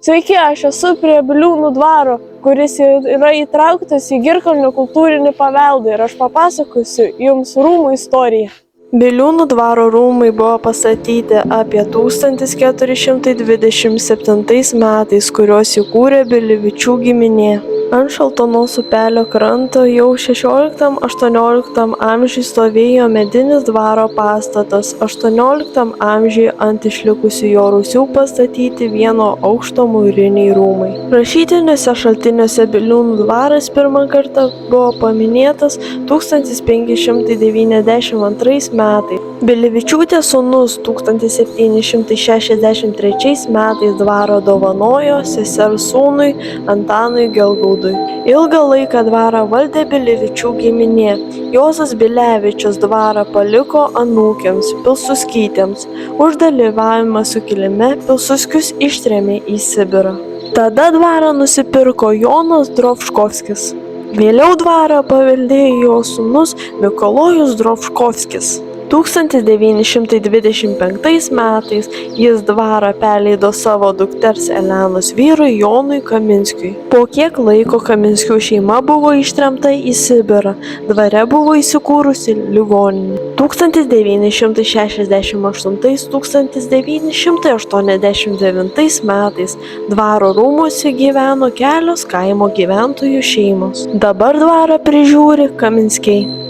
Sveiki, aš esu prie Biliūnų dvaro, kuris yra įtrauktas į Girkalnio kultūrinį paveldą ir aš papasakosiu jums rūmų istoriją. Biliūnų dvaro rūmai buvo pastatyti apie 1427 metais, kuriuos įkūrė Bilivičių giminė. Ant Šaltonos upelio kranto jau 16–18 amžiui stovėjo medinis dvaro pastatas, 18 amžiui ant išlikusių jo rūsių pastatyti vieno aukšto mūriniai rūmai. Rašytiniuose šaltiniuose Biliūnų dvaras pirmą kartą buvo paminėtas 1592 metais. Bilivičiūtės sūnus 1763 metais dvarą dovanojo sesers sūnui Antanui Gelgaudui. Ilgą laiką dvarą valdė Bilivičių giminė. Juozas Bilevičius dvarą paliko anūkėms Pilsudskytėms. Už dalyvavimą sukilime Pilsudskius ištrėmė į Sibirą. Tada dvarą nusipirko Jonas Drovškovskis. Vėliau dvarą paveldėjo jo sūnus Mikalojus Drovškovskis. 1925 metais jis dvarą perleido savo dukters Elenos vyrui Jonui Kaminskiui. Po kiek laiko Kaminskių šeima buvo ištremta į Sibirą. Dvare buvo įsikūrusi ligoninė. 1968–1989 metais dvaro rūmuose gyveno kelios kaimo gyventojų šeimos. Dabar dvarą prižiūri Kaminskiai.